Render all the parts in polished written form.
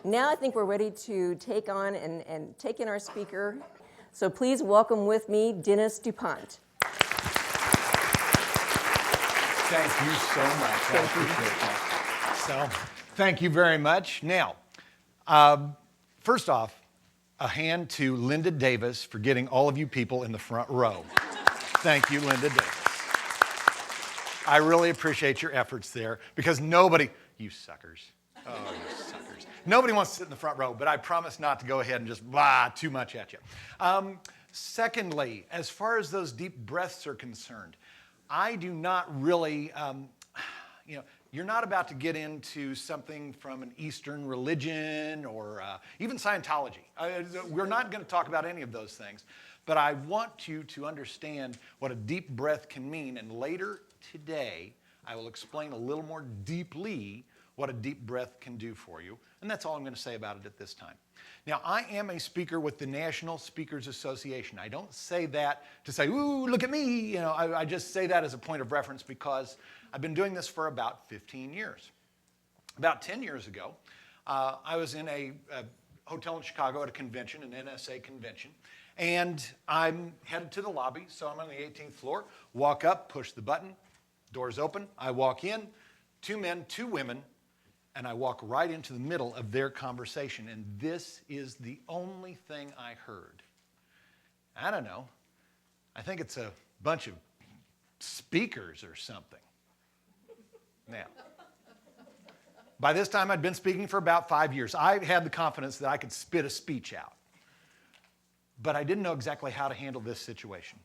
Now I think we're ready to take on and take in our speaker. So please welcome with me Dennis Dupont. Thank you so much. I appreciate that. So, thank you very much. Now, first off, a hand to Linda Davis for getting all of you people in the front row. Thank you, Linda Davis. I really appreciate your efforts there because nobody, you suckers, oh, you suckers. Nobody wants to sit in the front row, but I promise not to go ahead and just blah too much at you. Secondly, as far as those deep breaths are concerned, I do not really, you're not about to get into something from an Eastern religion or even Scientology. We're not going to talk about any of those things, but I want you to understand what a deep breath can mean, and later today I will explain a little more deeply what a deep breath can do for you, and that's all I'm going to say about it at this time. Now, I am a speaker with the National Speakers Association. I don't say that to say, ooh, look at me. I just say that as a point of reference because I've been doing this for about 15 years. About 10 years ago, I was in a hotel in Chicago at a convention, an NSA convention, and I'm headed to the lobby, so I'm on the 18th floor, walk up, push the button, doors open, I walk in, 2 men, 2 women, and I walk right into the middle of their conversation, and this is the only thing I heard. I don't know. I think it's a bunch of speakers or something. Now, by this time I'd been speaking for about 5 years. I had the confidence that I could spit a speech out, but I didn't know exactly how to handle this situation.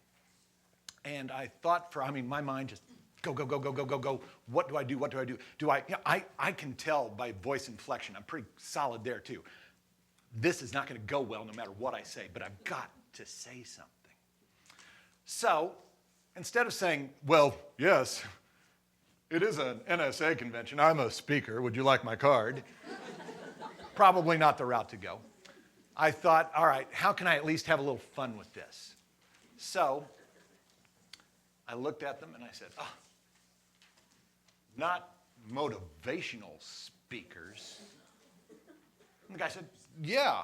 And I thought my mind just go, go, go, go, go, go, go. What do I do? What do I do? I can tell by voice inflection. I'm pretty solid there too. This is not going to go well no matter what I say, but I've got to say something. So instead of saying, well, yes, it is an NSA convention. I'm a speaker. Would you like my card? Probably not the route to go. I thought, all right, how can I at least have a little fun with this? So I looked at them and I said, not motivational speakers. And the guy said, yeah,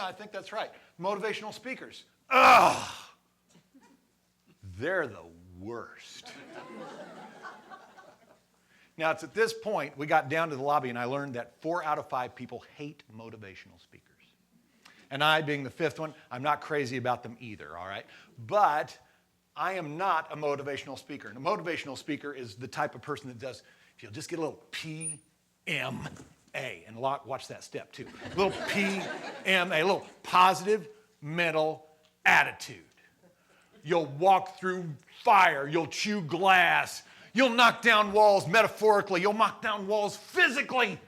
I think that's right. Motivational speakers. They're the worst. Now, it's at this point we got down to the lobby and I learned that 4 out of 5 people hate motivational speakers. And I, being the 5th one, I'm not crazy about them either, all right? But I am not a motivational speaker. And a motivational speaker is the type of person that does, if you'll just get a little PMA, and watch that step too. A little PMA, a little positive mental attitude. You'll walk through fire, you'll chew glass, you'll knock down walls metaphorically, you'll knock down walls physically.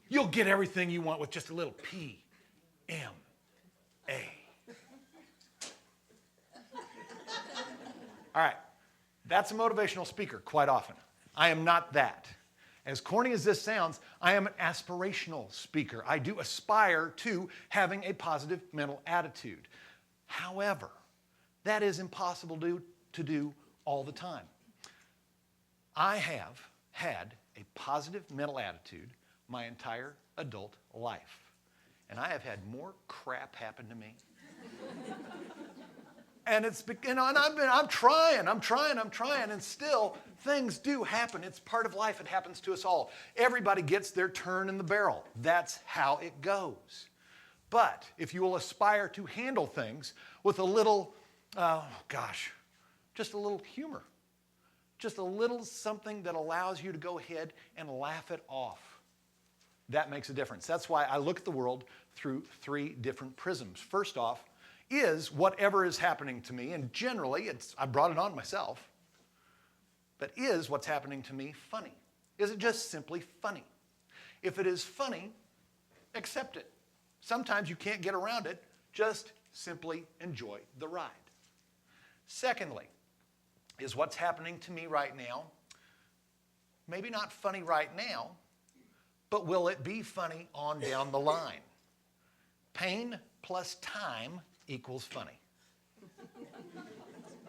You'll get everything you want with just a little PMA. All right, that's a motivational speaker quite often. I am not that. As corny as this sounds, I am an aspirational speaker. I do aspire to having a positive mental attitude. However, that is impossible to do all the time. I have had a positive mental attitude my entire adult life, and I have had more crap happen to me. And and I'm trying, and still things do happen. It's part of life. It happens to us all. Everybody gets their turn in the barrel. That's how it goes. But if you will aspire to handle things with a little, just a little humor, just a little something that allows you to go ahead and laugh it off, that makes a difference. That's why I look at the world through 3 different prisms. First off, is whatever is happening to me, and generally I brought it on myself, but is what's happening to me funny? Is it just simply funny? If it is funny, accept it. Sometimes you can't get around it, just simply enjoy the ride. Secondly, is what's happening to me right now maybe not funny right now, but will it be funny on down the line? Pain plus time equals funny.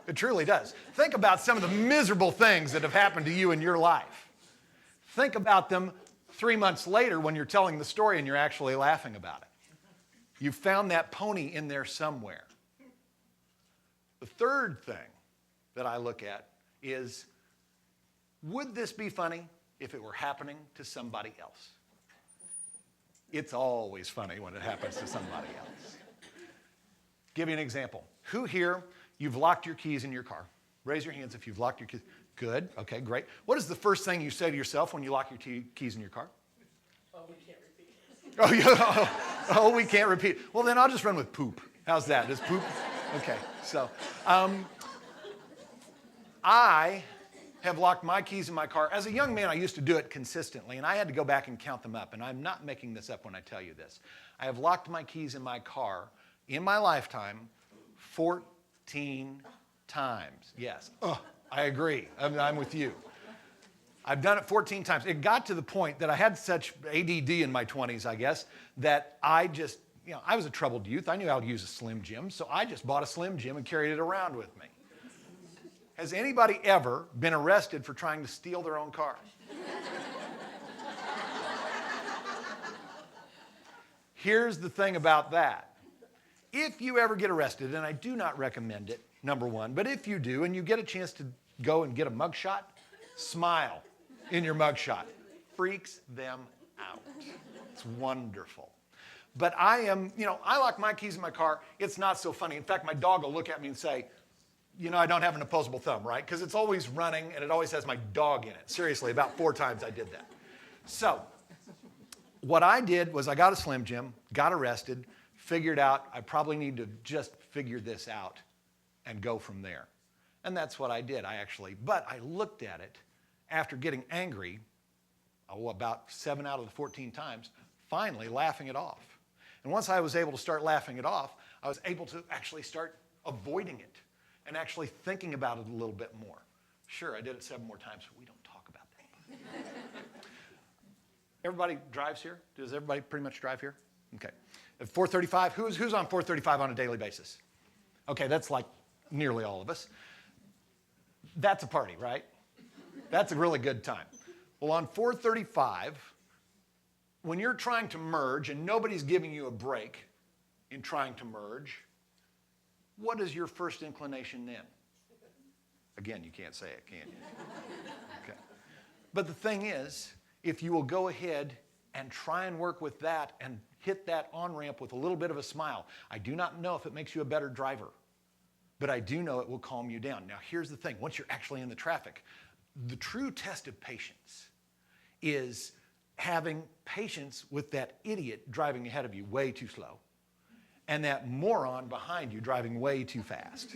It truly does. Think about some of the miserable things that have happened to you in your life. Think about them 3 months later when you're telling the story and you're actually laughing about it. You found that pony in there somewhere. The third thing that I look at is, would this be funny if it were happening to somebody else? It's always funny when it happens to somebody else. Give you an example. Who here, you've locked your keys in your car? Raise your hands if you've locked your keys. Good, okay, great. What is the first thing you say to yourself when you lock your keys in your car? Oh, we can't repeat. Oh, we can't repeat. Well, then I'll just run with poop. How's that? Is poop? Okay, so I have locked my keys in my car. As a young man, I used to do it consistently, and I had to go back and count them up, and I'm not making this up when I tell you this. I have locked my keys in my car in my lifetime 14 times. Yes, I agree. I'm with you. I've done it 14 times. It got to the point that I had such ADD in my 20s, I guess, that I just, I was a troubled youth. I knew how to use a Slim Jim, so I just bought a Slim Jim and carried it around with me. Has anybody ever been arrested for trying to steal their own car? Here's the thing about that. If you ever get arrested, and I do not recommend it, number one, but if you do and you get a chance to go and get a mugshot, smile in your mugshot. Freaks them out. It's wonderful. But I lock my keys in my car. It's not so funny. In fact, my dog will look at me and say, I don't have an opposable thumb, right? Because it's always running and it always has my dog in it. Seriously, about 4 times I did that. So what I did was I got a Slim Jim, got arrested, figured out I probably need to just figure this out and go from there. And that's what I did, but I looked at it after getting angry, about 7 out of the 14 times, finally laughing it off. And once I was able to start laughing it off, I was able to actually start avoiding it and actually thinking about it a little bit more. Sure, I did it 7 more times, but we don't talk about that. Everybody drives here? Does everybody pretty much drive here? Okay. At 435, who's on 435 on a daily basis? Okay, that's like nearly all of us. That's a party, right? That's a really good time. Well, on 435, when you're trying to merge and nobody's giving you a break in trying to merge, what is your first inclination then? Again, you can't say it, can you? Okay. But the thing is, if you will go ahead and try and work with that and hit that on-ramp with a little bit of a smile, I do not know if it makes you a better driver, but I do know it will calm you down. Now, here's the thing. Once you're actually in the traffic, the true test of patience is having patience with that idiot driving ahead of you way too slow and that moron behind you driving way too fast.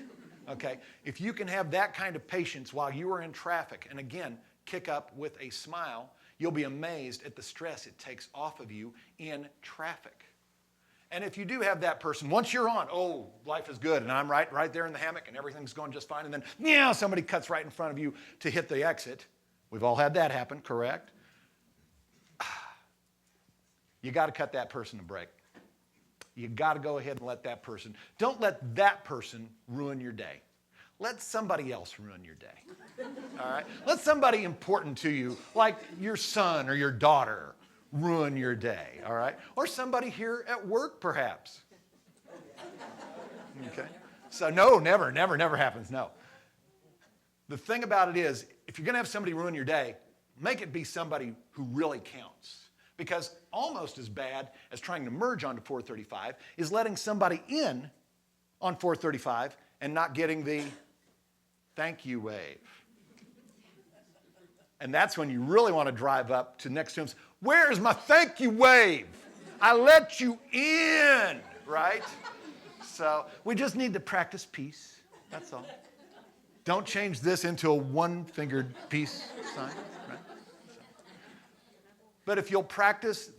Okay? If you can have that kind of patience while you are in traffic, and again, kick up with a smile, you'll be amazed at the stress it takes off of you in traffic. And if you do have that person, once you're on, life is good, and I'm right there in the hammock, and everything's going just fine, and then, somebody cuts right in front of you to hit the exit. We've all had that happen, correct? You got to cut that person a break. You got to go ahead and let that person, don't let that person ruin your day. Let somebody else ruin your day, all right? Let somebody important to you, like your son or your daughter, ruin your day, all right? Or somebody here at work, perhaps. Okay? So no, never happens, no. The thing about it is, if you're going to have somebody ruin your day, make it be somebody who really counts. Because almost as bad as trying to merge onto 435 is letting somebody in on 435 and not getting the thank you wave. And that's when you really want to drive up to next to him. Where's my thank you wave? I let you in, right? So we just need to practice peace. That's all. Don't change this into a one-fingered peace sign, right? But if you'll practice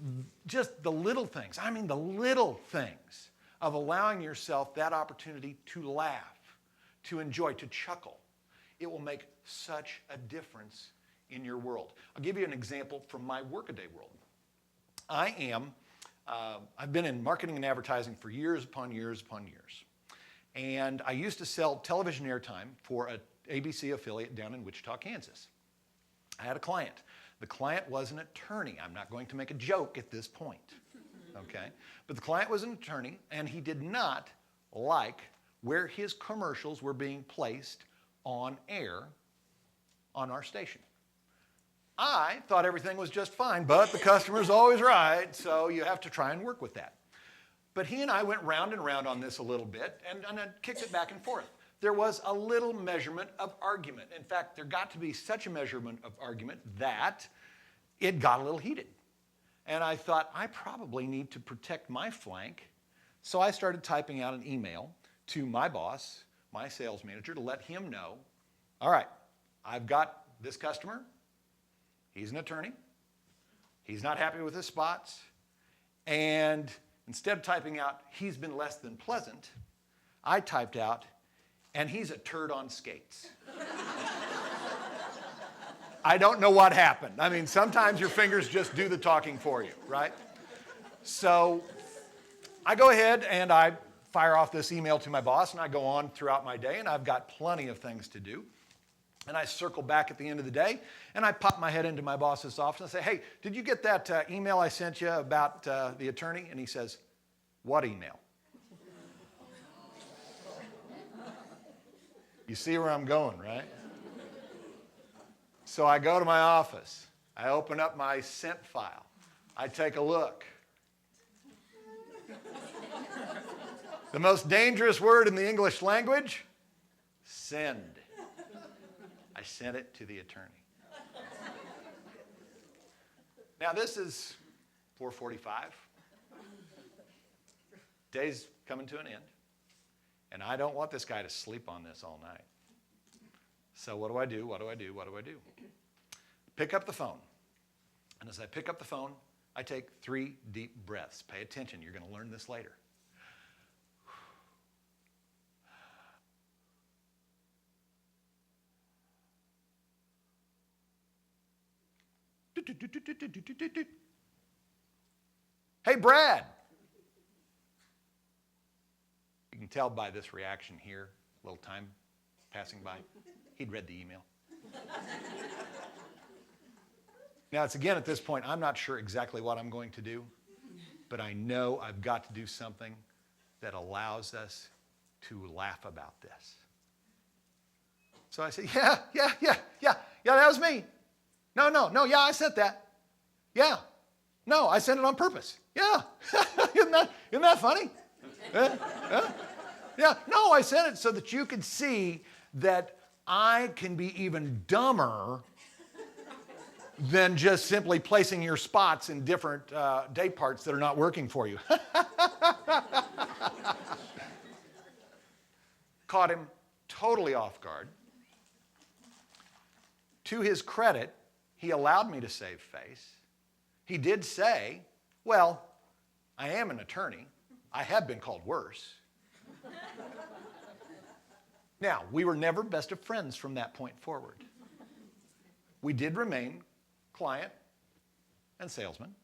just the little things, the little things of allowing yourself that opportunity to laugh, to enjoy, to chuckle, it will make such a difference in your world. I'll give you an example from my workaday world. I've been in marketing and advertising for years upon years upon years. And I used to sell television airtime for an ABC affiliate down in Wichita, Kansas. I had a client The client was an attorney. I'm not going to make a joke at this point, okay? But the client was an attorney, and he did not like where his commercials were being placed on air on our station. I thought everything was just fine, but the customer's always right, so you have to try and work with that. But he and I went round and round on this a little bit, and I kicked it back and forth. There was a little measurement of argument. In fact, there got to be such a measurement of argument that it got a little heated. And I thought, I probably need to protect my flank. So I started typing out an email to my boss, my sales manager, to let him know, all right, I've got this customer. He's an attorney. He's not happy with his spots. And instead of typing out, he's been less than pleasant, I typed out, and he's a turd on skates. I don't know what happened. I mean, sometimes your fingers just do the talking for you, right? So I go ahead and I fire off this email to my boss, and I go on throughout my day, and I've got plenty of things to do. And I circle back at the end of the day, and I pop my head into my boss's office and I say, hey, did you get that email I sent you about the attorney? And he says, what email? You see where I'm going, right? So I go to my office. I open up my sent file. I take a look. The most dangerous word in the English language, send. I sent it to the attorney. Now this is 4:45. Day's coming to an end. And I don't want this guy to sleep on this all night. So what do I do? What do I do? What do I do? Pick up the phone. And as I pick up the phone, I take 3 deep breaths. Pay attention. You're going to learn this later. Hey, Brad. You can tell by this reaction here, a little time passing by, he'd read the email. Now, it's again at this point, I'm not sure exactly what I'm going to do, but I know I've got to do something that allows us to laugh about this. So I say, yeah, that was me. No, yeah, I sent that. Yeah. No, I sent it on purpose. Yeah. Isn't that funny? Yeah. No, I sent it so that you could see that I can be even dumber than just simply placing your spots in different day parts that are not working for you. Caught him totally off guard. To his credit, he allowed me to save face. He did say, well, I am an attorney. I have been called worse. Now, we were never best of friends from that point forward. We did remain client and salesman,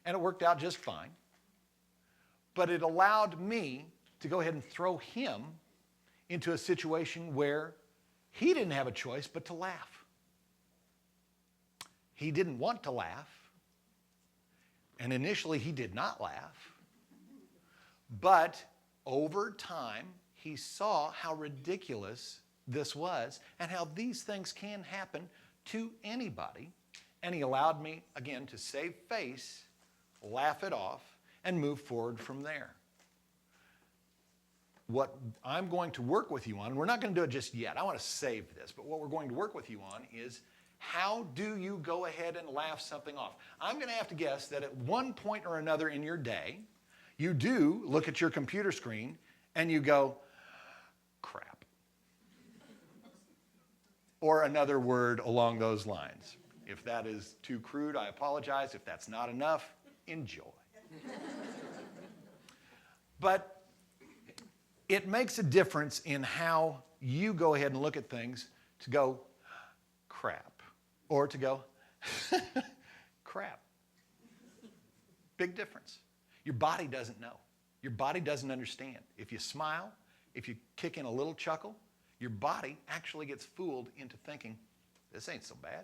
and it worked out just fine. But it allowed me to go ahead and throw him into a situation where he didn't have a choice but to laugh. He didn't want to laugh, and initially he did not laugh. But over time, he saw how ridiculous this was and how these things can happen to anybody. And he allowed me, again, to save face, laugh it off, and move forward from there. What I'm going to work with you on, we're not going to do it just yet. I want to save this. But what we're going to work with you on is how do you go ahead and laugh something off? I'm going to have to guess that at one point or another in your day, you do look at your computer screen and you go, crap. Or another word along those lines. If that is too crude, I apologize. If that's not enough, enjoy. But it makes a difference in how you go ahead and look at things to go, crap. Or to go, crap. Big difference. Your body doesn't know. Your body doesn't understand. If you smile, if you kick in a little chuckle, your body actually gets fooled into thinking, this ain't so bad.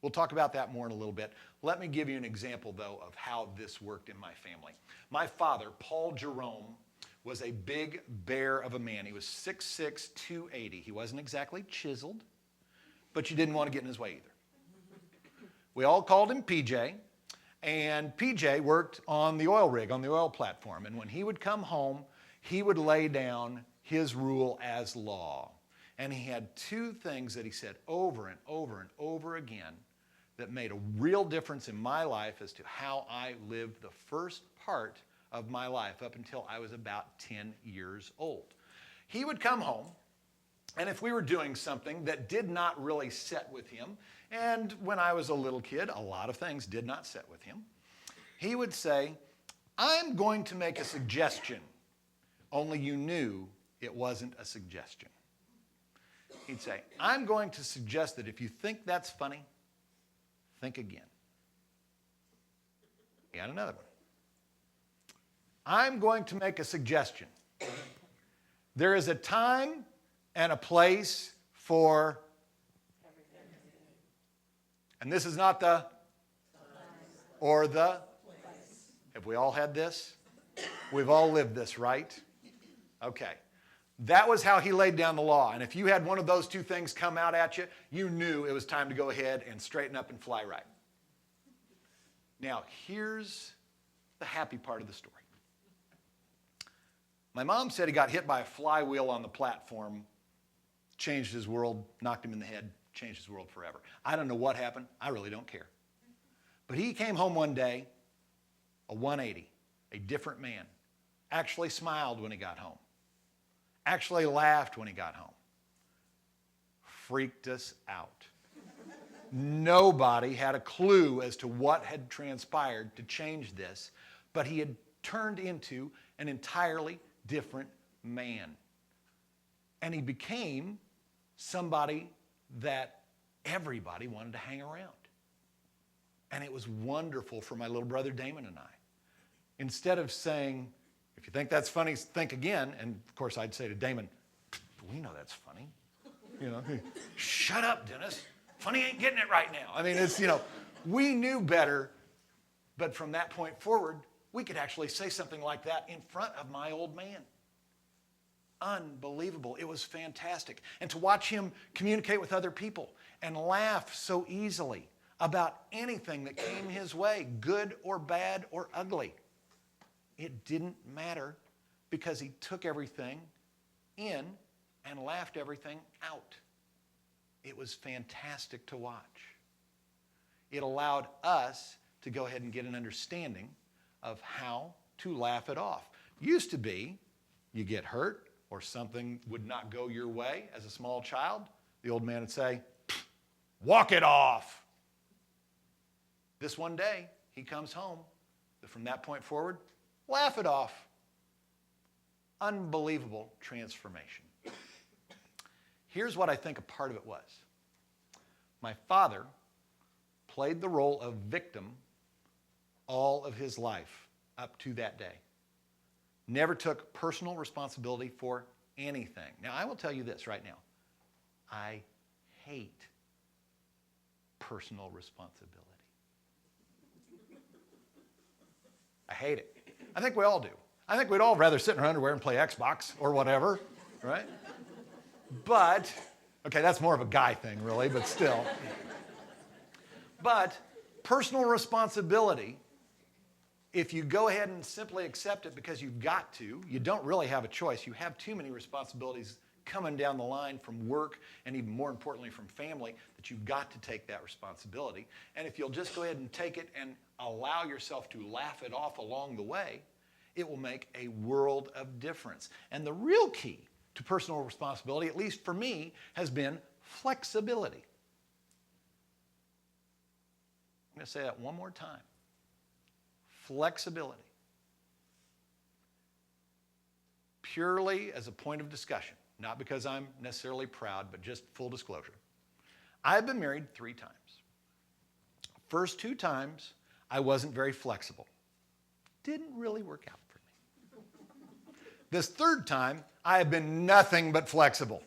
We'll talk about that more in a little bit. Let me give you an example, though, of how this worked in my family. My father, Paul Jerome, was a big bear of a man. He was 6'6", 280. He wasn't exactly chiseled, but you didn't want to get in his way either. We all called him PJ, and PJ worked on the oil rig, on the oil platform. And when he would come home, he would lay down his rule as law. And he had two things that he said over and over and over again that made a real difference in my life as to how I lived the first part of my life up until I was about 10 years old. He would come home, and if we were doing something that did not really set with him, and when I was a little kid, a lot of things did not set with him, he would say, "I'm going to make a suggestion," only you knew it wasn't a suggestion. He'd say, "I'm going to suggest that if you think that's funny, think again." He had another one. "I'm going to make a suggestion. There is a time and a place for," and this is not the or the. Have we all had this? We've all lived this, right? Okay. That was how he laid down the law. And if you had one of those two things come out at you, you knew it was time to go ahead and straighten up and fly right. Now, here's the happy part of the story. My mom said he got hit by a flywheel on the platform, changed his world, knocked him in the head, changed his world forever. I don't know what happened. I really don't care. But he came home one day, a 180, a different man. Actually smiled when he got home. Actually laughed when he got home. Freaked us out. Nobody had a clue as to what had transpired to change this, but he had turned into an entirely different man. And he became somebody that everybody wanted to hang around. And it was wonderful for my little brother Damon and I. Instead of saying, "If you think that's funny, think again," and of course I'd say to Damon, "We know that's funny. You know, shut up, Dennis. Funny ain't getting it right now." I mean, it's, we knew better, but from that point forward, we could actually say something like that in front of my old man. Unbelievable. It was fantastic. And to watch him communicate with other people and laugh so easily about anything that came his way, good or bad or ugly. It didn't matter because he took everything in and laughed everything out. It was fantastic to watch. It allowed us to go ahead and get an understanding of how to laugh it off. Used to be, you get hurt or something would not go your way as a small child, the old man would say, "Walk it off." This one day, he comes home. From that point forward, laugh it off. Unbelievable transformation. Here's what I think a part of it was. My father played the role of victim all of his life up to that day. Never took personal responsibility for anything. Now, I will tell you this right now. I hate personal responsibility. I hate it. I think we all do. I think we'd all rather sit in our underwear and play Xbox or whatever, right? But, okay, that's more of a guy thing, really, but still. But personal responsibility, if you go ahead and simply accept it because you've got to, you don't really have a choice. You have too many responsibilities coming down the line from work and even more importantly from family that you've got to take that responsibility. And if you'll just go ahead and take it and allow yourself to laugh it off along the way, it will make a world of difference. And the real key to personal responsibility, at least for me, has been flexibility. I'm going to say that one more time. Flexibility. Purely as a point of discussion, not because I'm necessarily proud, but just full disclosure. I've been married 3 times. First 2 times, I wasn't very flexible. Didn't really work out for me. This 3rd time, I have been nothing but flexible.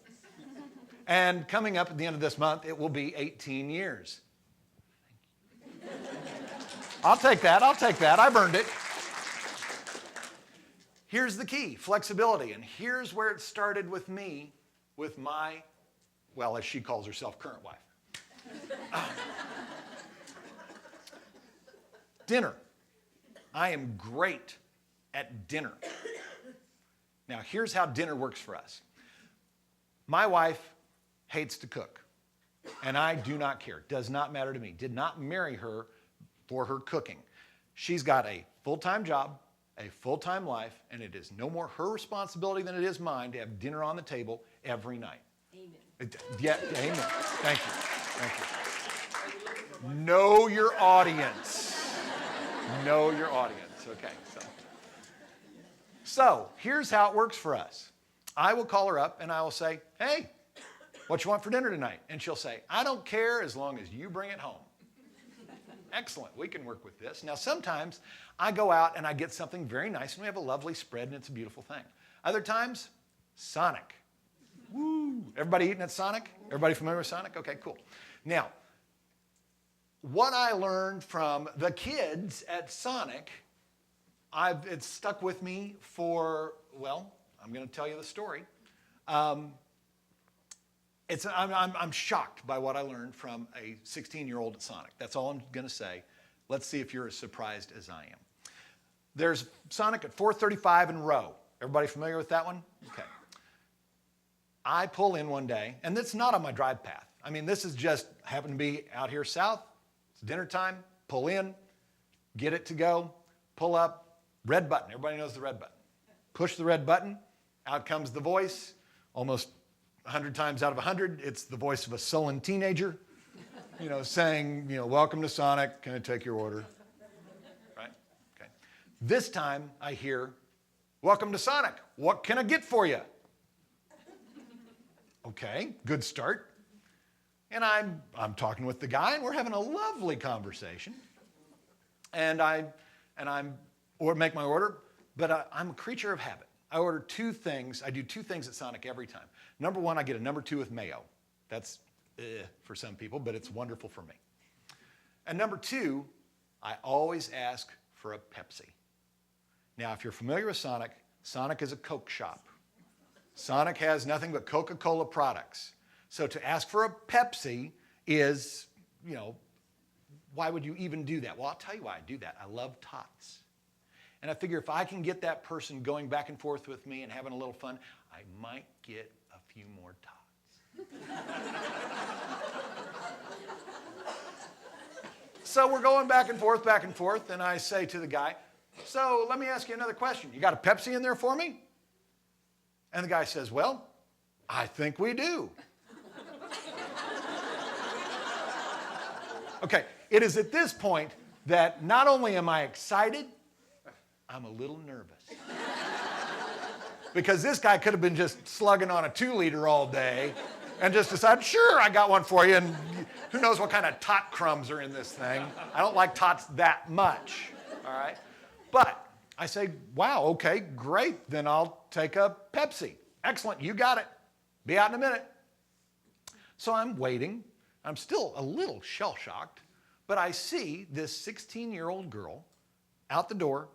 And coming up at the end of this month, it will be 18 years. I'll take that. I've earned it. Here's the key, flexibility. And here's where it started with me, with my, well, as she calls herself, current wife. Dinner. I am great at dinner. Now, here's how dinner works for us. My wife hates to cook, and I do not care. Does not matter to me. Did not marry her for her cooking. She's got a full-time job, a full-time life, and it is no more her responsibility than it is mine to have dinner on the table every night. Amen. Yeah, amen. Thank you. Thank you. Know your audience. Know your audience. Okay. So here's how it works for us. I will call her up and I will say, hey, what you want for dinner tonight? And she'll say, I don't care as long as you bring it home. Excellent, we can work with this. Now sometimes I go out and I get something very nice and we have a lovely spread and it's a beautiful thing. Other times, Sonic. Woo! Everybody eating at Sonic? Everybody familiar with Sonic? Okay, cool. Now, what I learned from the kids at Sonic, it's stuck with me for, well, I'm going to tell you the story. I'm shocked by what I learned from a 16-year-old at Sonic. That's all I'm going to say. Let's see if you're as surprised as I am. There's Sonic at 435 in Row. Everybody familiar with that one? Okay. I pull in one day, and it's not on my drive path. I mean, this is just happened to be out here south. It's dinner time. Pull in, get it to go, pull up, red button. Everybody knows the red button. Push the red button. Out comes the voice. Almost 100 times out of 100, it's the voice of a sullen teenager, saying, welcome to Sonic. Can I take your order? Right? Okay. This time I hear, welcome to Sonic. What can I get for you? Okay, good start. And I'm talking with the guy, and we're having a lovely conversation. And I'm make my order, but I'm a creature of habit. I order two things. I do two things at Sonic every time. Number one, I get a number two with mayo. That's for some people, but it's wonderful for me. And number two, I always ask for a Pepsi. Now, if you're familiar with Sonic, Sonic is a Coke shop. Sonic has nothing but Coca-Cola products. So to ask for a Pepsi is, why would you even do that? Well, I'll tell you why I do that. I love tots. And I figure if I can get that person going back and forth with me and having a little fun, I might get a few more tots. So we're going back and forth, and I say to the guy, so let me ask you another question. You got a Pepsi in there for me? And the guy says, well, I think we do. Okay, it is at this point that not only am I excited, I'm a little nervous. Because this guy could have been just slugging on a 2-liter all day and just decided, sure, I got one for you, and who knows what kind of tot crumbs are in this thing. I don't like tots that much, all right? But I say, wow, okay, great, then I'll take a Pepsi. Excellent, you got it. Be out in a minute. So I'm waiting. I'm still a little shell-shocked, but I see this 16-year-old girl out the door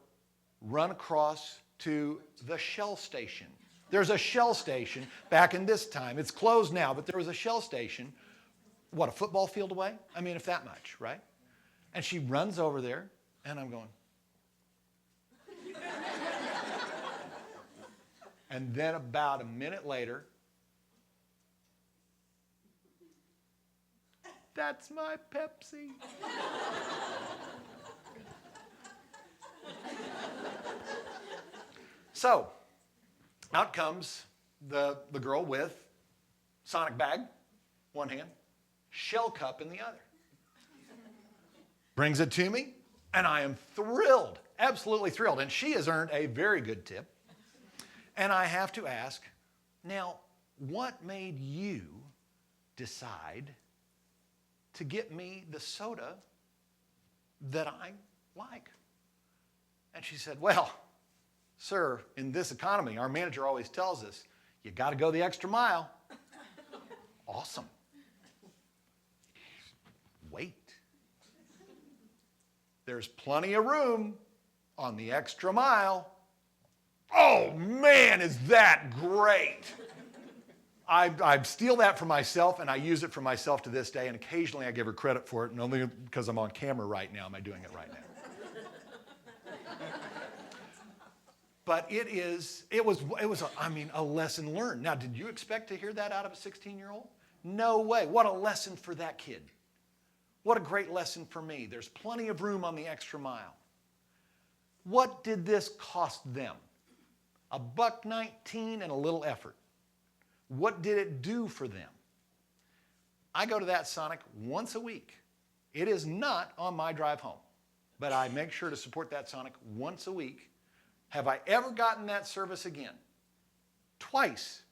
run across to the Shell station. There's a Shell station back in this time. It's closed now, but there was a Shell station, a football field away? I mean, if that much, right? And she runs over there, and I'm going. And then about a minute later, that's my Pepsi. So, out comes the girl with Sonic bag, one hand, Shell cup in the other. Brings it to me, and I am thrilled, absolutely thrilled. And she has earned a very good tip. And I have to ask, now, what made you decide to get me the soda that I like? And she said, well, sir, in this economy, our manager always tells us, you got to go the extra mile. Awesome. Wait. There's plenty of room on the extra mile. Oh man, is that great! I steal that for myself, and I use it for myself to this day, and occasionally I give her credit for it, and only because I'm on camera right now am I doing it right now. But it was a lesson learned. Now, did you expect to hear that out of a 16-year-old? No way. What a lesson for that kid. What a great lesson for me. There's plenty of room on the extra mile. What did this cost them? $1.19 and a little effort. What did it do for them? I go to that Sonic once a week. It is not on my drive home, but I make sure to support that Sonic once a week. Have I ever gotten that service again? Twice.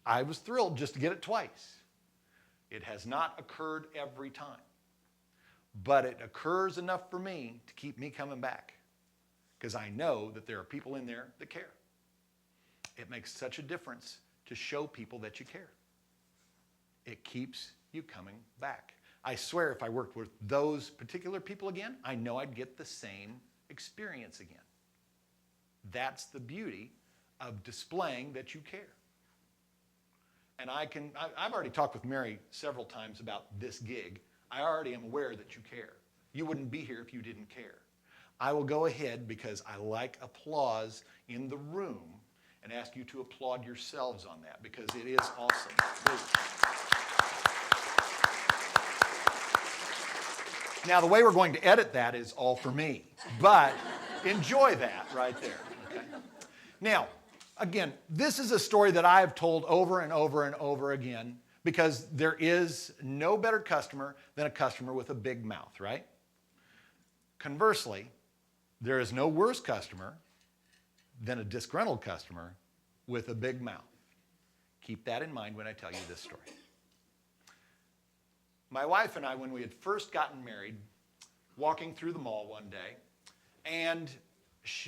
I was thrilled just to get it twice. It has not occurred every time, but it occurs enough for me to keep me coming back because I know that there are people in there that care. It makes such a difference to show people that you care. It keeps you coming back. I swear if I worked with those particular people again, I know I'd get the same experience again. That's the beauty of displaying that you care. And I've already talked with Mary several times about this gig. I already am aware that you care. You wouldn't be here if you didn't care. I will go ahead because I like applause in the room and ask you to applaud yourselves on that because it is awesome. Please. Now, the way we're going to edit that is all for me, but enjoy that right there. Okay? Now, again, this is a story that I have told over and over and over again because there is no better customer than a customer with a big mouth, right? Conversely, there is no worse customer than a disgruntled customer with a big mouth. Keep that in mind when I tell you this story. My wife and I, when we had first gotten married, walking through the mall one day, and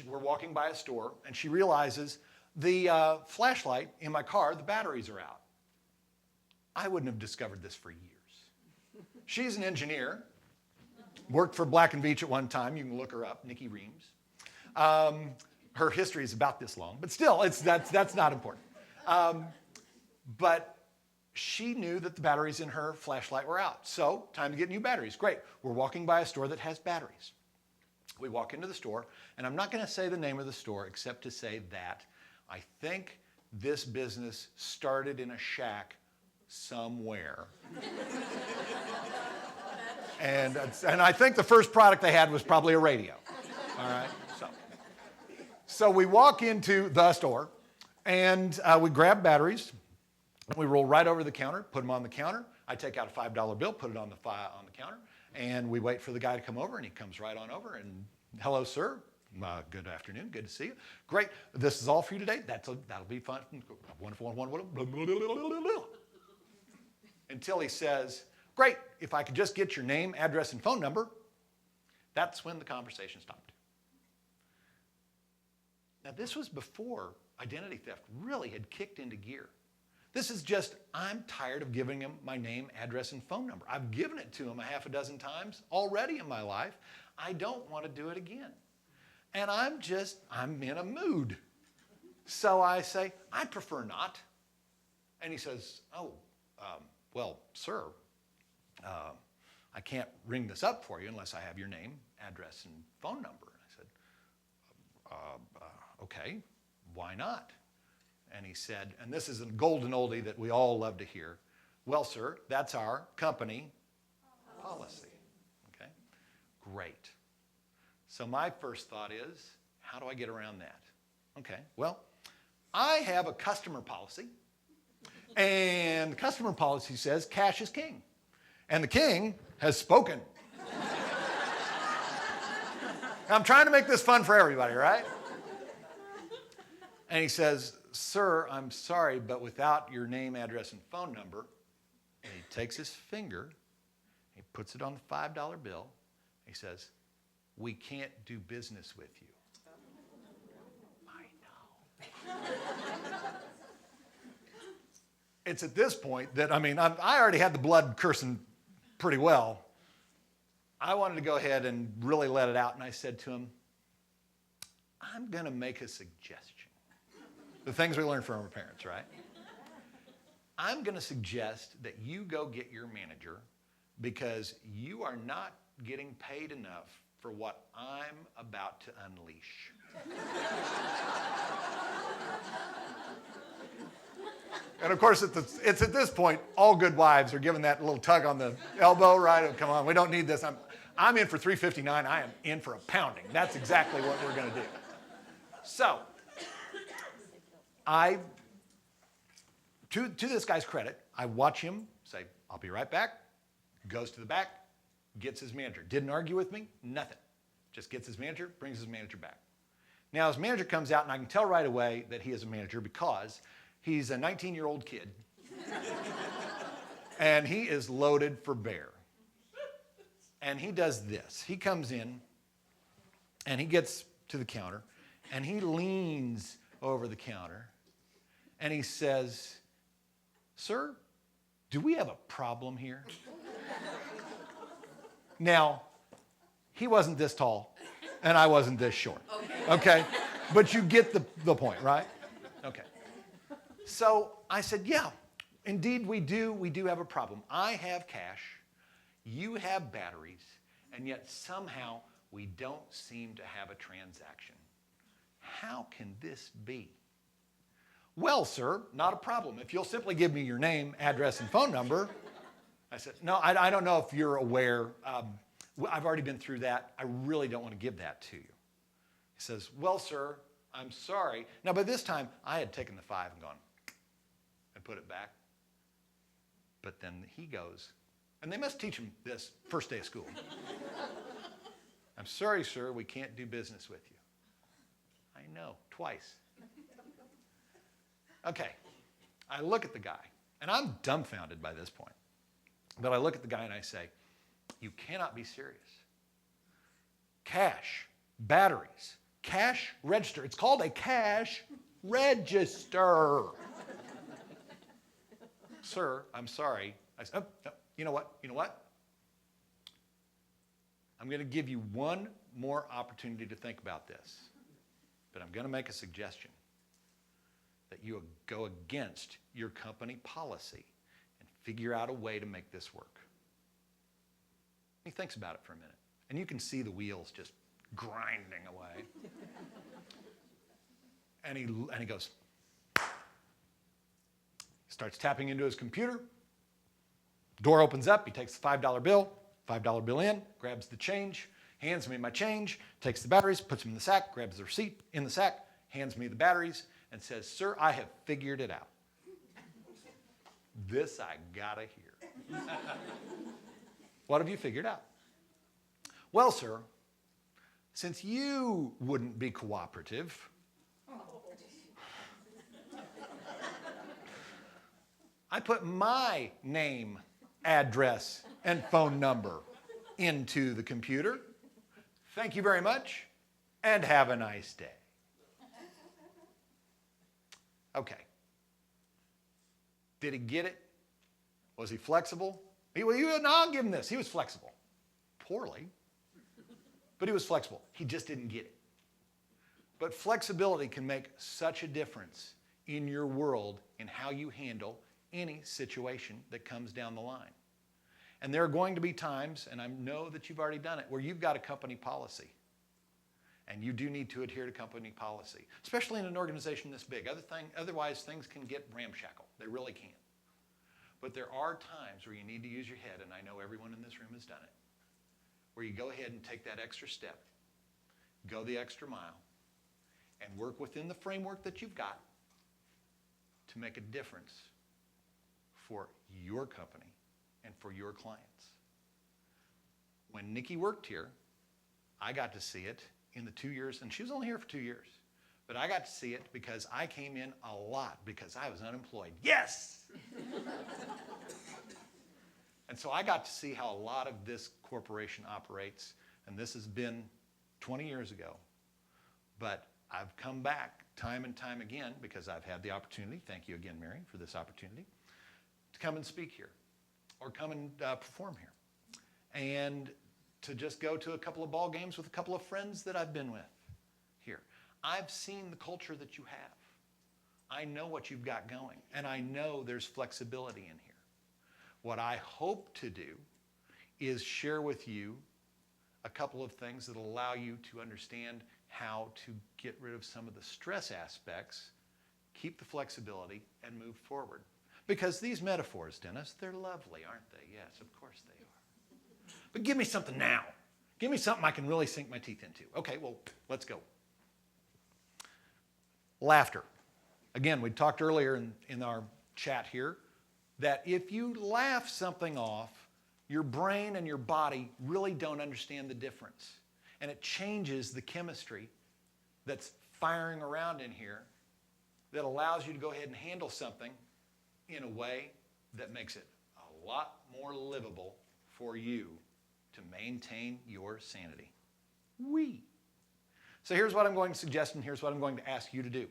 we're walking by a store, and she realizes the flashlight in my car, the batteries are out. I wouldn't have discovered this for years. She's an engineer, worked for Black & Veatch at one time. You can look her up, Nikki Reams. Her history is about this long, but still, that's not important. But she knew that the batteries in her flashlight were out. So, time to get new batteries. Great. We're walking by a store that has batteries. We walk into the store, and I'm not going to say the name of the store except to say that I think this business started in a shack somewhere. And I think the first product they had was probably a radio. All right? So we walk into the store, and we grab batteries, and we roll right over the counter, put them on the counter. I take out a $5 bill, put it on the counter, and we wait for the guy to come over, and he comes right on over, and hello, sir. Good afternoon. Good to see you. Great. This is all for you today. That'll be fun. Wonderful. Until he says, great, if I could just get your name, address, and phone number. That's when the conversation stopped. Now, this was before identity theft really had kicked into gear. This is just, I'm tired of giving him my name, address, and phone number. I've given it to him a half a dozen times already in my life. I don't want to do it again. And I'm in a mood. So I say, I prefer not. And he says, well, sir, I can't ring this up for you unless I have your name, address, and phone number. And I said, okay, why not? And he said, and this is a golden oldie that we all love to hear, well, sir, that's our company policy. Okay, great. So my first thought is, how do I get around that? Okay, well, I have a customer policy, and the customer policy says cash is king, and the king has spoken. I'm trying to make this fun for everybody, right? And he says, sir, I'm sorry, but without your name, address, and phone number, and he takes his finger, he puts it on the $5 bill, he says, we can't do business with you. I know. It's at this point that, I already had the blood cursing pretty well. I wanted to go ahead and really let it out, and I said to him, I'm going to make a suggestion. The things we learn from our parents, right? I'm going to suggest that you go get your manager because you are not getting paid enough for what I'm about to unleash. And of course, it's at this point, all good wives are giving that little tug on the elbow, right? Oh, come on, we don't need this. I'm in for $3.59. I am in for a pounding. That's exactly what we're going to do. So, to this guy's credit, I watch him say, I'll be right back, goes to the back, gets his manager. Didn't argue with me, nothing. Just gets his manager, brings his manager back. Now his manager comes out, and I can tell right away that he is a manager because he's a 19-year-old kid, and he is loaded for bear. And he does this. He comes in, and he gets to the counter, and he leans over the counter, and he says, Sir, do we have a problem here? Now, he wasn't this tall, and I wasn't this short. Okay? But you get the point, right? Okay. So I said, yeah, indeed we do. We do have a problem. I have cash, you have batteries, and yet somehow we don't seem to have a transaction. How can this be? Well, sir, not a problem. If you'll simply give me your name, address, and phone number. I said, no, I don't know if you're aware. I've already been through that. I really don't want to give that to you. He says, well, sir, I'm sorry. Now, by this time, I had taken the 5 and gone and put it back. But then he goes, and they must teach him this first day of school. I'm sorry, sir, we can't do business with you. I know, twice. Okay, I look at the guy, and I'm dumbfounded by this point. But I look at the guy and I say, you cannot be serious. Cash, batteries, cash register. It's called a cash register. Sir, I'm sorry. I said, oh, no, you know what? I'm going to give you one more opportunity to think about this. But I'm going to make a suggestion that you go against your company policy and figure out a way to make this work. He thinks about it for a minute, and you can see the wheels just grinding away. And he goes, starts tapping into his computer. Door opens up. He takes the $5 bill in, grabs the change, hands me my change, takes the batteries, puts them in the sack, grabs the receipt in the sack, hands me the batteries, and says, sir, I have figured it out. This I gotta hear. What have you figured out? Well, sir, since you wouldn't be cooperative, I put my name, address, and phone number into the computer. Thank you very much, and have a nice day. Okay. Did he get it? Was he flexible? I'll give him this. He was flexible. Poorly, but he was flexible. He just didn't get it. But flexibility can make such a difference in your world in how you handle any situation that comes down the line. And there are going to be times, and I know that you've already done it, where you've got a company policy. And you do need to adhere to company policy, especially in an organization this big. Otherwise, things can get ramshackle. They really can. But there are times where you need to use your head, and I know everyone in this room has done it, where you go ahead and take that extra step, go the extra mile, and work within the framework that you've got to make a difference for your company and for your clients. When Nikki worked here, I got to see it in the 2 years, and she was only here for 2 years. But I got to see it because I came in a lot because I was unemployed. Yes! And so I got to see how a lot of this corporation operates, and this has been 20 years ago. But I've come back time and time again because I've had the opportunity, thank you again, Mary, for this opportunity, to come and speak here or come and perform here. And to just go to a couple of ball games with a couple of friends that I've been with here. I've seen the culture that you have. I know what you've got going, and I know there's flexibility in here. What I hope to do is share with you a couple of things that will allow you to understand how to get rid of some of the stress aspects, keep the flexibility, and move forward. Because these metaphors, Dennis, they're lovely, aren't they? Yes, of course they are. But give me something now. Give me something I can really sink my teeth into. Okay, well, let's go. Laughter. Again, we talked earlier in our chat here that if you laugh something off, your brain and your body really don't understand the difference. And it changes the chemistry that's firing around in here that allows you to go ahead and handle something in a way that makes it a lot more livable for you to maintain your sanity. So here's what I'm going to suggest, and here's what I'm going to ask you to do.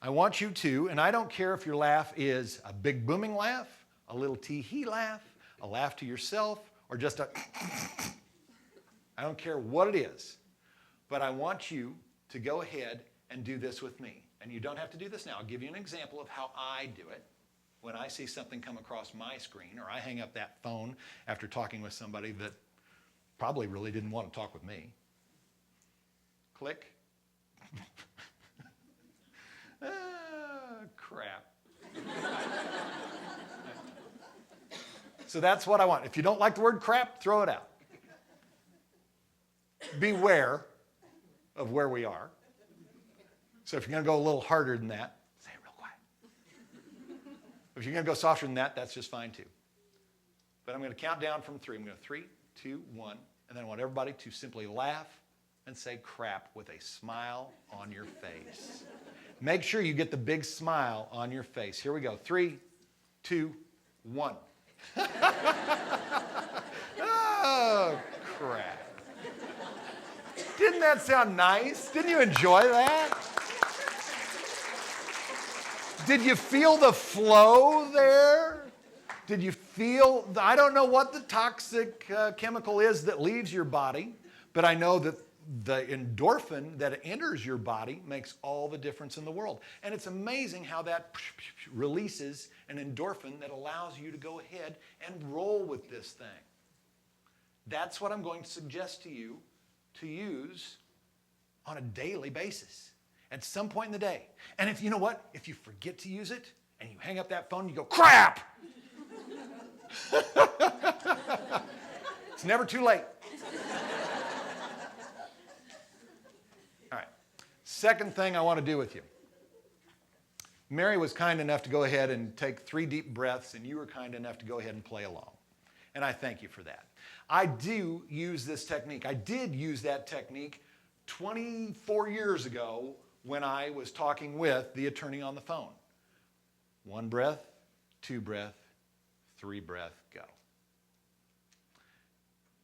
I want you to, and I don't care if your laugh is a big booming laugh, a little tee-hee laugh, a laugh to yourself, or just a I don't care what it is, but I want you to go ahead and do this with me. And you don't have to do this now. I'll give you an example of how I do it when I see something come across my screen, or I hang up that phone after talking with somebody that probably really didn't want to talk with me. Click. Crap. So that's what I want. If you don't like the word crap, throw it out. Beware of where we are. So if you're going to go a little harder than that, say it real quiet. If you're going to go softer than that, that's just fine too. But I'm going to count down from 3. I'm going to 3, 2, 1, and then I want everybody to simply laugh and say crap with a smile on your face. Make sure you get the big smile on your face. Here we go. 3, 2, 1. Oh, crap. Didn't that sound nice? Didn't you enjoy that? Did you feel the flow there? Did you feel, I don't know what the toxic chemical is that leaves your body, but I know that the endorphin that enters your body makes all the difference in the world. And it's amazing how that releases an endorphin that allows you to go ahead and roll with this thing. That's what I'm going to suggest to you to use on a daily basis at some point in the day. And if you know what, if you forget to use it and you hang up that phone, you go, crap! It's never too late. All right. Second thing I want to do with you. Mary was kind enough to go ahead and take 3 deep breaths, and you were kind enough to go ahead and play along. And I thank you for that. I do use this technique. I did use that technique 24 years ago when I was talking with the attorney on the phone. 1 breath, 2 breath, 3 breath, go.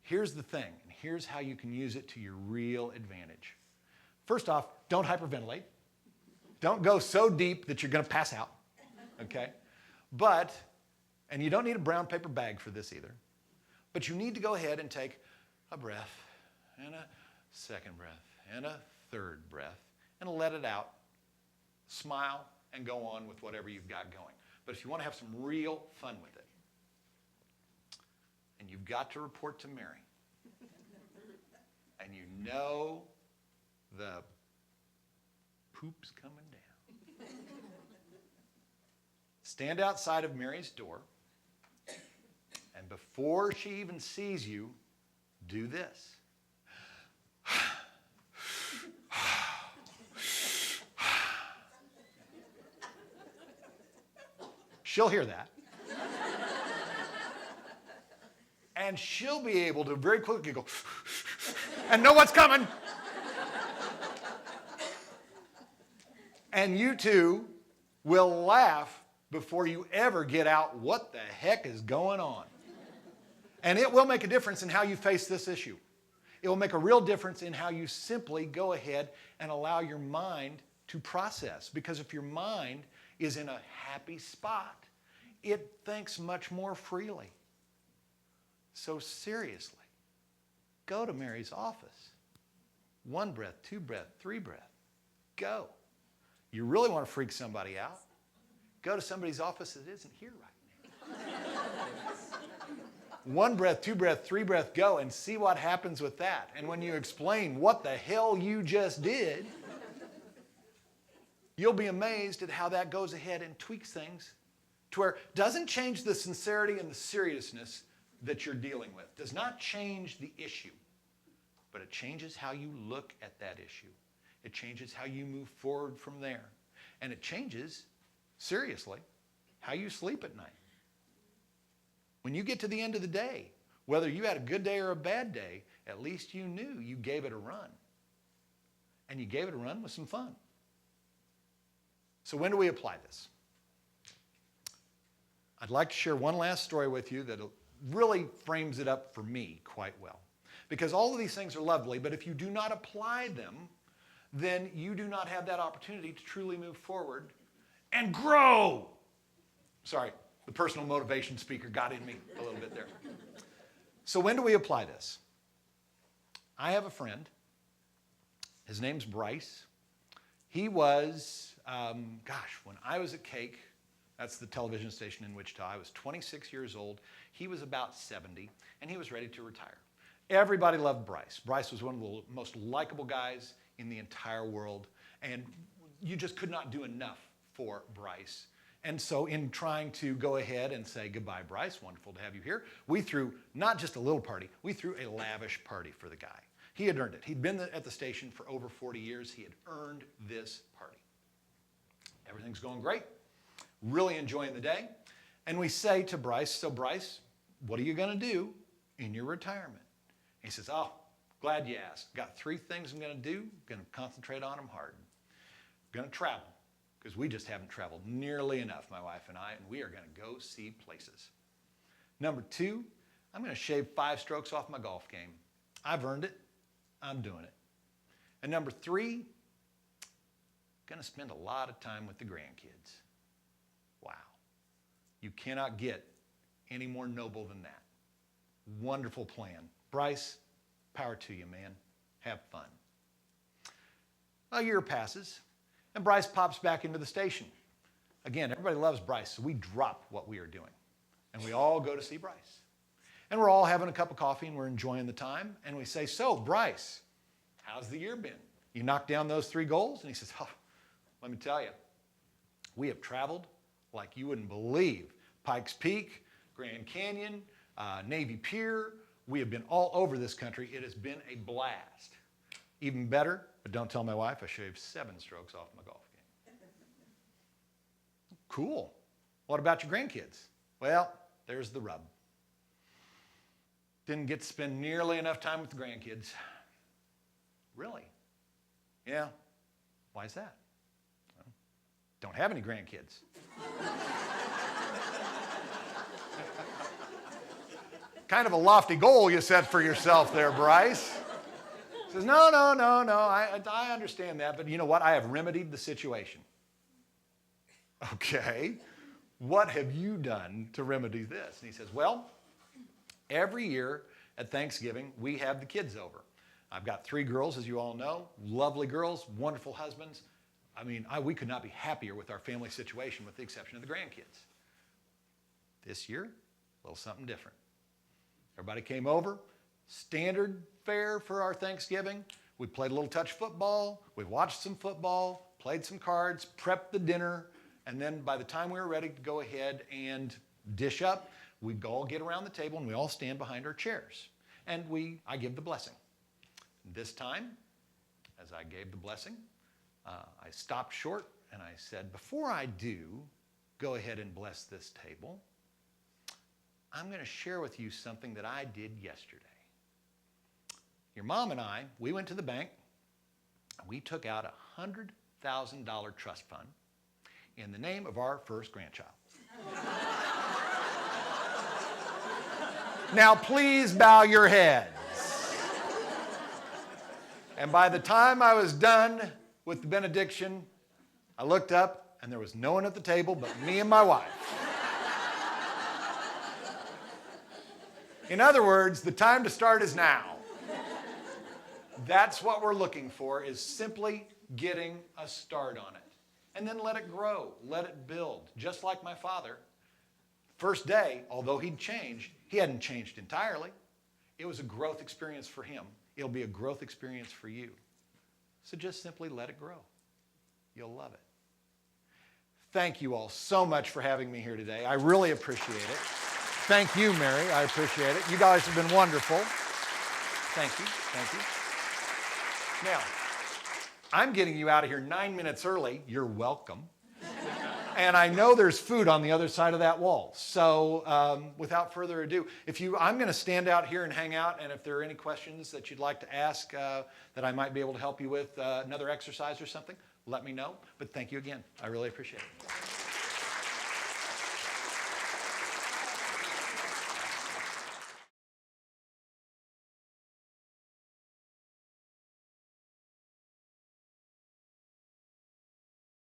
Here's the thing, and here's how you can use it to your real advantage. First off, don't hyperventilate. Don't go so deep that you're going to pass out, okay? But, and you don't need a brown paper bag for this either, but you need to go ahead and take a breath and a second breath and a third breath and let it out. Smile and go on with whatever you've got going. But if you want to have some real fun with it, and you've got to report to Mary, and you know the poop's coming down, stand outside of Mary's door, and before she even sees you, do this. She'll hear that. And she'll be able to very quickly go and know what's coming. And you two will laugh before you ever get out what the heck is going on. And it will make a difference in how you face this issue. It will make a real difference in how you simply go ahead and allow your mind to process. Because if your mind is in a happy spot, it thinks much more freely. So seriously, Go to Mary's office. 1 breath, 2 breath, 3 breath. Go. You really want to freak somebody out? Go to somebody's office that isn't here right now. 1 breath, 2 breath, 3 breath, go, and see what happens with that. And when you explain what the hell you just did, you'll be amazed at how that goes ahead and tweaks things to where it doesn't change the sincerity and the seriousness that you're dealing with. Does not change the issue, but it changes how you look at that issue. It changes how you move forward from there. And it changes, seriously, how you sleep at night. When you get to the end of the day, whether you had a good day or a bad day, at least you knew you gave it a run. And you gave it a run with some fun. So when do we apply this? I'd like to share one last story with you that really frames it up for me quite well. Because all of these things are lovely, but if you do not apply them, then you do not have that opportunity to truly move forward and grow. Sorry, the personal motivation speaker got in me a little bit there. So when do we apply this? I have a friend. His name's Bryce. He was, when I was at Cake, that's the television station in Wichita, I was 26 years old. He was about 70, and he was ready to retire. Everybody loved Bryce. Bryce was one of the most likable guys in the entire world, and you just could not do enough for Bryce. And so in trying to go ahead and say goodbye, Bryce, wonderful to have you here, we threw not just a little party, we threw a lavish party for the guy. He had earned it. He'd been at the station for over 40 years. He had earned this party. Everything's going great. Really enjoying the day. And we say to Bryce, so Bryce, what are you going to do in your retirement? He says, oh, glad you asked. Got 3 things I'm going to do. Going to concentrate on them hard. Going to travel, because we just haven't traveled nearly enough, my wife and I, and we are going to go see places. Number 2, I'm going to shave 5 strokes off my golf game. I've earned it. I'm doing it. And number 3, going to spend a lot of time with the grandkids. Wow. You cannot get any more noble than that. Wonderful plan. Bryce, power to you, man. Have fun. A year passes, and Bryce pops back into the station. Again, everybody loves Bryce, so we drop what we are doing, and we all go to see Bryce. And we're all having a cup of coffee, and we're enjoying the time, and we say, so, Bryce, how's the year been? You knocked down those 3 goals? And he says, oh, let me tell you, we have traveled like you wouldn't believe. Pikes Peak, Grand Canyon, Navy Pier. We have been all over this country. It has been a blast. Even better, but don't tell my wife, I shaved 7 strokes off my golf game. Cool. What about your grandkids? Well, there's the rub. Didn't get to spend nearly enough time with the grandkids. Really? Yeah. Why is that? Well, don't have any grandkids. Kind of a lofty goal you set for yourself there, Bryce. He says, no, I understand that, but you know what? I have remedied the situation. Okay, what have you done to remedy this? And he says, well, every year at Thanksgiving, we have the kids over. I've got 3 girls, as you all know, lovely girls, wonderful husbands. I mean, we could not be happier with our family situation with the exception of the grandkids. This year, a little something different. Everybody came over, standard fare for our Thanksgiving. We played a little touch football, we watched some football, played some cards, prepped the dinner, and then by the time we were ready to go ahead and dish up, we'd all get around the table and we all stand behind our chairs. And I give the blessing. This time, as I gave the blessing, I stopped short and I said, before I do go ahead and bless this table, I'm going to share with you something that I did yesterday. Your mom and I, we went to the bank, and we took out a $100,000 trust fund in the name of our first grandchild. Now, please bow your heads. And by the time I was done with the benediction, I looked up, and there was no one at the table but me and my wife. In other words, the time to start is now. That's what we're looking for, is simply getting a start on it. And then let it grow, let it build. Just like my father, first day, although he'd changed, he hadn't changed entirely. It was a growth experience for him. It'll be a growth experience for you. So just simply let it grow. You'll love it. Thank you all so much for having me here today. I really appreciate it. Thank you, Mary. I appreciate it. You guys have been wonderful. Thank you. Thank you. Now, I'm getting you out of here 9 minutes early. You're welcome. And I know there's food on the other side of that wall. So without further ado, I'm going to stand out here and hang out, and if there are any questions that you'd like to ask that I might be able to help you with, another exercise or something, let me know. But thank you again. I really appreciate it.